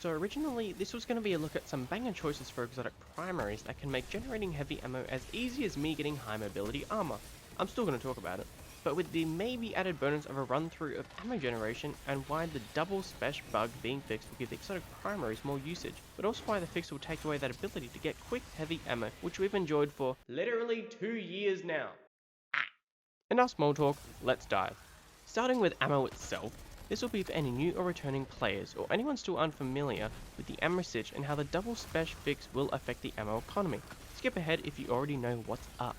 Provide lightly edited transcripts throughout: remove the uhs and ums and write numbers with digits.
So originally, this was going to be a look at some banger choices for exotic primaries that can make generating heavy ammo as easy as me getting high mobility armour. I'm still going to talk about it, but with the maybe added bonus of a run through of ammo generation and why the double spesh bug being fixed will give exotic primaries more usage, but also why the fix will take away that ability to get quick heavy ammo, which we've enjoyed for literally 2 years now. Enough small talk, let's dive. Starting with ammo itself, this will be for any new or returning players, or anyone still unfamiliar with the ammo switch and how the double spesh fix will affect the ammo economy. Skip ahead if you already know what's up.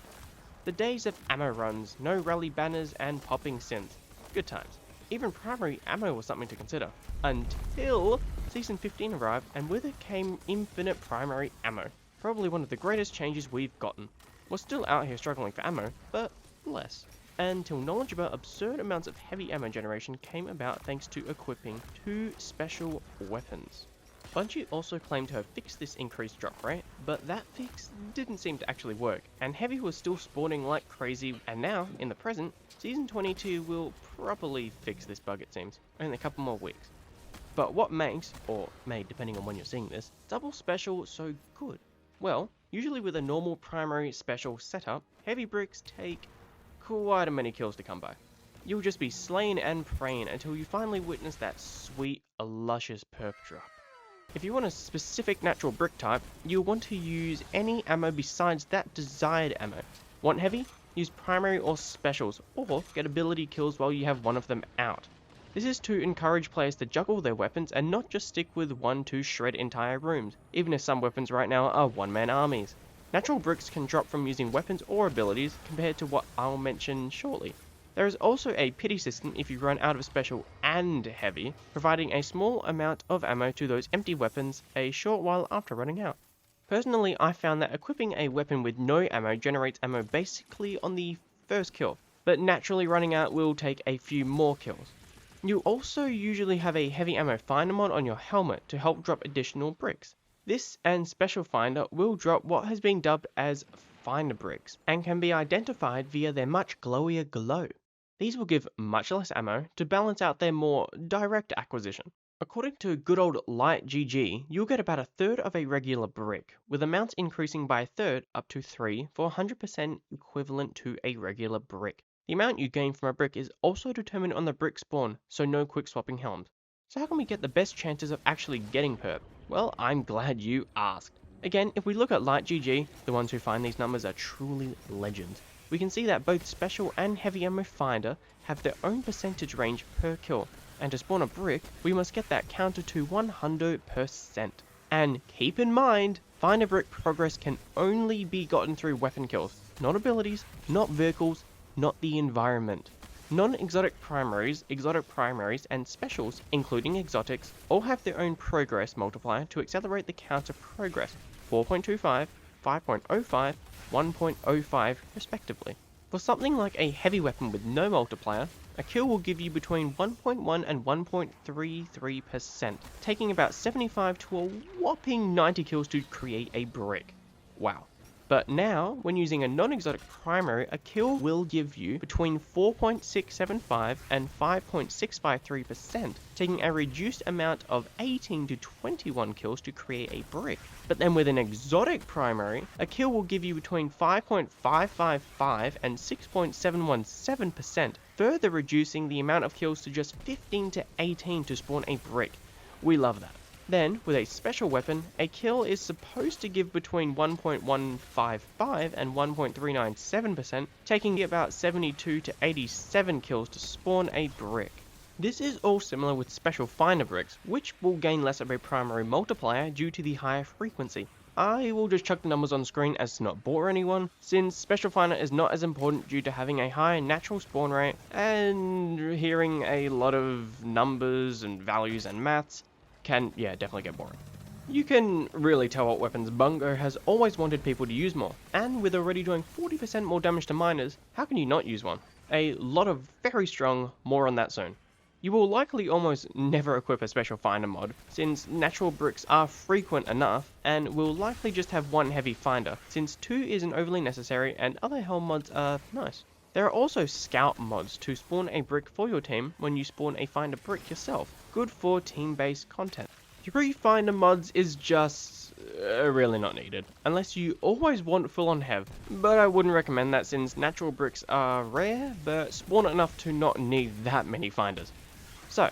The days of ammo runs, no rally banners and popping synths. Good times. Even primary ammo was something to consider. Until Season 15 arrived and with it came infinite primary ammo. Probably one of the greatest changes we've gotten. We're still out here struggling for ammo, but less. Until knowledge about absurd amounts of heavy ammo generation came about thanks to equipping 2 special weapons. Bungie also claimed to have fixed this increased drop rate, but that fix didn't seem to actually work, and Heavy was still spawning like crazy, and now, in the present, Season 22 will properly fix this bug it seems, in a couple more weeks. But what makes, or made depending on when you're seeing this, double special so good? Well, usually with a normal primary special setup, heavy bricks take quite a many kills to come by. You'll just be slaying and praying until you finally witness that sweet, luscious perp drop. If you want a specific natural brick type, you'll want to use any ammo besides that desired ammo. Want heavy? Use primary or specials, or get ability kills while you have one of them out. This is to encourage players to juggle their weapons and not just stick with one to shred entire rooms, even if some weapons right now are one-man armies. Natural bricks can drop from using weapons or abilities compared to what I'll mention shortly. There is also a pity system if you run out of special and heavy, providing a small amount of ammo to those empty weapons a short while after running out. Personally, I found that equipping a weapon with no ammo generates ammo basically on the first kill, but naturally running out will take a few more kills. You also usually have a heavy ammo finder mod on your helmet to help drop additional bricks. This and Special Finder will drop what has been dubbed as Finder Bricks, and can be identified via their much glowier glow. These will give much less ammo to balance out their more direct acquisition. According to good old Light GG, you'll get about a third of a regular brick, with amounts increasing by a third up to 3 for 100% equivalent to a regular brick. The amount you gain from a brick is also determined on the brick spawn, so no quick swapping helms. So how can we get the best chances of actually getting perp? Well, I'm glad you asked. Again, if we look at Light GG, the ones who find these numbers are truly legends. We can see that both Special and Heavy Ammo Finder have their own percentage range per kill, and to spawn a brick, we must get that counter to 100%. And keep in mind, Finder Brick progress can only be gotten through weapon kills, not abilities, not vehicles, not the environment. Non-exotic primaries, exotic primaries, and specials, including exotics, all have their own progress multiplier to accelerate the counter progress, 4.25, 5.05, 1.05 respectively. For something like a heavy weapon with no multiplier, a kill will give you between 1.1 and 1.33%, taking about 75 to a whopping 90 kills to create a brick. Wow. But now, when using a non-exotic primary, a kill will give you between 4.675 and 5.653%, taking a reduced amount of 18 to 21 kills to create a brick. But then with an exotic primary, a kill will give you between 5.555 and 6.717%, further reducing the amount of kills to just 15 to 18 to spawn a brick. We love that. Then, with a special weapon, a kill is supposed to give between 1.155 and 1.397%, taking about 72 to 87 kills to spawn a brick. This is all similar with Special Finder Bricks, which will gain less of a primary multiplier due to the higher frequency. I will just chuck the numbers on screen as to not bore anyone, since Special Finder is not as important due to having a higher natural spawn rate, and hearing a lot of numbers and values and maths can, definitely get boring. You can really tell what weapons Bungo has always wanted people to use more, and with already doing 40% more damage to miners, how can you not use one? A lot of very strong, more on that soon. You will likely almost never equip a Special Finder mod, since natural bricks are frequent enough, and will likely just have one heavy finder, since 2 isn't overly necessary and other helm mods are nice. There are also scout mods to spawn a brick for your team when you spawn a finder brick yourself, good for team-based content. 3 finder mods is just really not needed, unless you always want full on Hev, but I wouldn't recommend that since natural bricks are rare, but spawn enough to not need that many finders. So,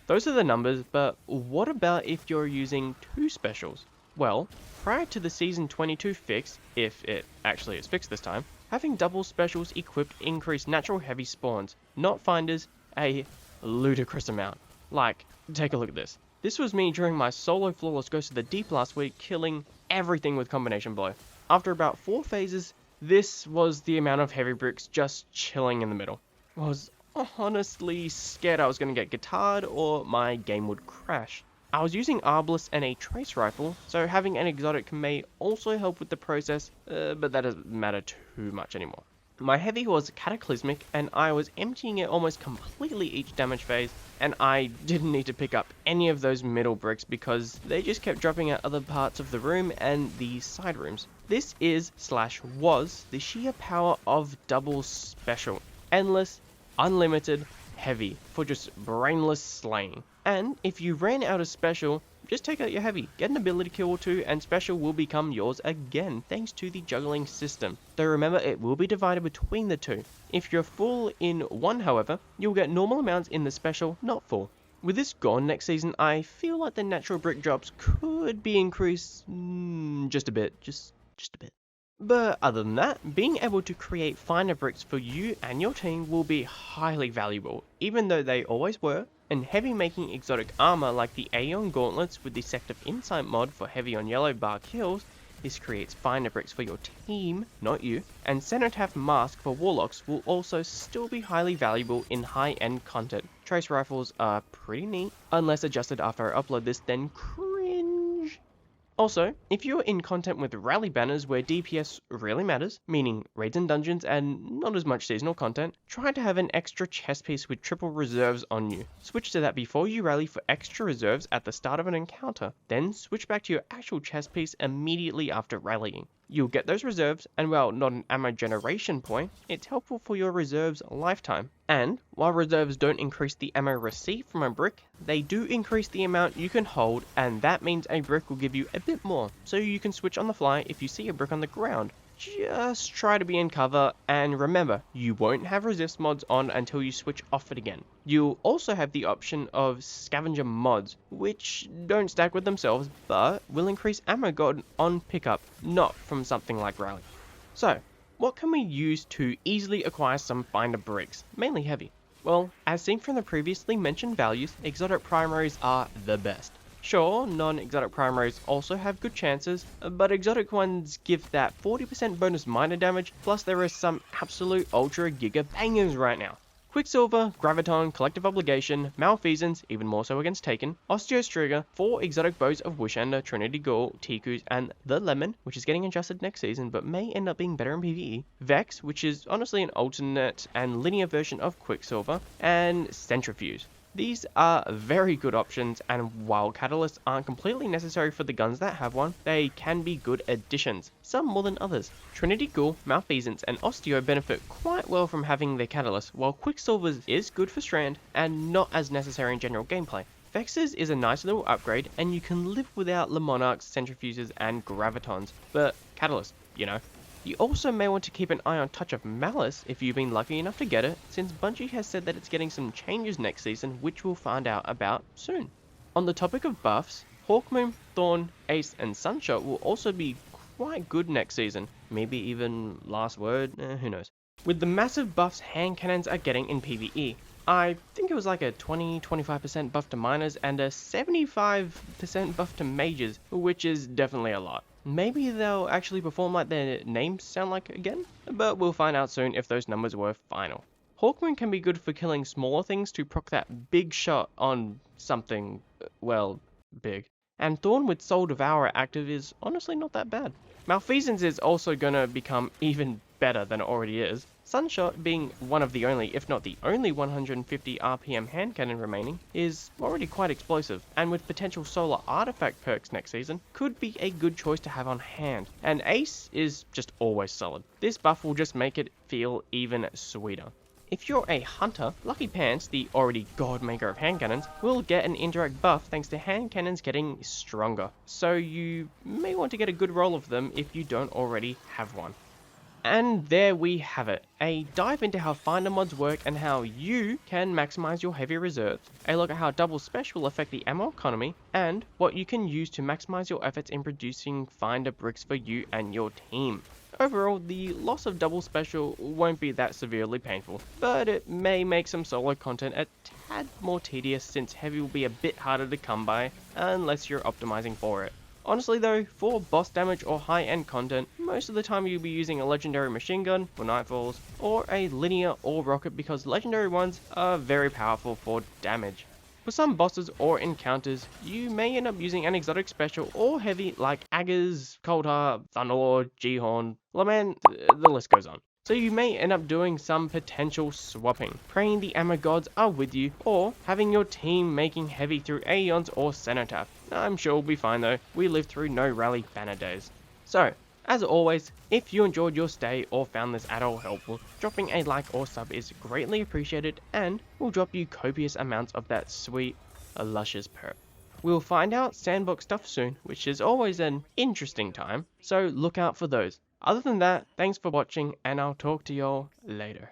those are the numbers, but what about if you're using 2 specials? Well, prior to the Season 22 fix, if it actually is fixed this time, having double specials equipped increased natural heavy spawns, not finders, a ludicrous amount. Like, take a look at this. This was me during my solo flawless Ghost of the Deep last week, killing everything with combination blow. After about 4 phases, this was the amount of heavy bricks just chilling in the middle. I was honestly scared I was going to get guitared or my game would crash. I was using Arbalest and a trace rifle, so having an exotic may also help with the process, but that doesn't matter too much anymore. My heavy was cataclysmic, and I was emptying it almost completely each damage phase, and I didn't need to pick up any of those middle bricks because they just kept dropping at other parts of the room and the side rooms. This is/was the sheer power of double special. Endless, unlimited, heavy for just brainless slaying. And if you ran out of special, just take out your heavy, get an ability kill or 2, and special will become yours again thanks to the juggling system. Though remember, it will be divided between the 2. If you're full in 1 however, you'll get normal amounts in the special, not full. With this gone next season, I feel like the natural brick drops could be increased just a bit, just a bit. But other than that, being able to create finder bricks for you and your team will be highly valuable, even though they always were, and heavy making exotic armor like the Aeon Gauntlets with the Sect of Insight mod for heavy on yellow bar kills, this creates finder bricks for your team, not you, and Cenotaph Mask for warlocks will also still be highly valuable in high-end content. Trace rifles are pretty neat, unless adjusted after I upload this, then cringe. Also, if you're in content with rally banners where DPS really matters, meaning raids and dungeons and not as much seasonal content, try to have an extra chest piece with triple reserves on you. Switch to that before you rally for extra reserves at the start of an encounter, then switch back to your actual chest piece immediately after rallying. You'll get those reserves, and while not an ammo generation point, it's helpful for your reserves lifetime. And while reserves don't increase the ammo received from a brick, they do increase the amount you can hold, and that means a brick will give you a bit more, so you can switch on the fly if you see a brick on the ground. Just try to be in cover, and remember, you won't have resist mods on until you switch off it again. You'll also have the option of scavenger mods, which don't stack with themselves, but will increase ammo gotten on pickup, not from something like rally. So, what can we use to easily acquire some finder bricks, mainly heavy? Well, as seen from the previously mentioned values, exotic primaries are the best. Sure, non-exotic primaries also have good chances, but exotic ones give that 40% bonus minor damage, plus there are some absolute ultra giga bangers right now. Quicksilver, Graviton, Collective Obligation, Malfeasance, even more so against Taken, Osteostriga, 4 exotic bows of Wishender, Trinity Ghoul, Tikus, and the Lemon, which is getting adjusted next season but may end up being better in PvE, Vex, which is honestly an alternate and linear version of Quicksilver, and Centrifuge. These are very good options, and while catalysts aren't completely necessary for the guns that have one, they can be good additions, some more than others. Trinity Ghoul, Malfeasance, and Osteo benefit quite well from having their catalyst, while Quicksilver's is good for Strand and not as necessary in general gameplay. Vex's is a nice little upgrade, and you can live without Le Monarchs, Centrifuges, and Gravitons, but Catalyst, you know. You also may want to keep an eye on Touch of Malice if you've been lucky enough to get it, since Bungie has said that it's getting some changes next season which we'll find out about soon. On the topic of buffs, Hawkmoon, Thorn, Ace, and Sunshot will also be quite good next season, maybe even Last Word, who knows. With the massive buffs hand cannons are getting in PvE, I think it was like a 20-25% buff to miners and a 75% buff to mages, which is definitely a lot. Maybe they'll actually perform like their names sound like again, but we'll find out soon if those numbers were final. Hawkmoon can be good for killing smaller things to proc that big shot on something, well, big. And Thorn with Soul Devourer active is honestly not that bad. Malfeasance is also gonna become even better than it already is. Sunshot, being one of the only, if not the only 150 RPM hand cannon remaining, is already quite explosive, and with potential solar artifact perks next season, could be a good choice to have on hand. And Ace is just always solid. This buff will just make it feel even sweeter. If you're a hunter, Lucky Pants, the already god maker of hand cannons, will get an indirect buff thanks to hand cannons getting stronger, so you may want to get a good roll of them if you don't already have one. And there we have it, a dive into how finder mods work and how you can maximize your heavy reserves, a look at how double spesh will affect the ammo economy, and what you can use to maximize your efforts in producing finder bricks for you and your team. Overall, the loss of double special won't be that severely painful, but it may make some solo content a tad more tedious since heavy will be a bit harder to come by unless you're optimizing for it. Honestly though, for boss damage or high-end content, most of the time you'll be using a legendary machine gun for nightfalls, or a linear or rocket because legendary ones are very powerful for damage. For some bosses or encounters, you may end up using an exotic special or heavy like Aggers, Coldheart, Thunderlord, G-Horn, Lament, the list goes on. So you may end up doing some potential swapping, praying the ammo gods are with you, or having your team making heavy through Aeons or Cenotaph. I'm sure we'll be fine though, we lived through no rally banner days. So, as always, if you enjoyed your stay or found this at all helpful, dropping a like or sub is greatly appreciated and will drop you copious amounts of that sweet, luscious perk. We'll find out sandbox stuff soon, which is always an interesting time, so look out for those. Other than that, thanks for watching and I'll talk to y'all later.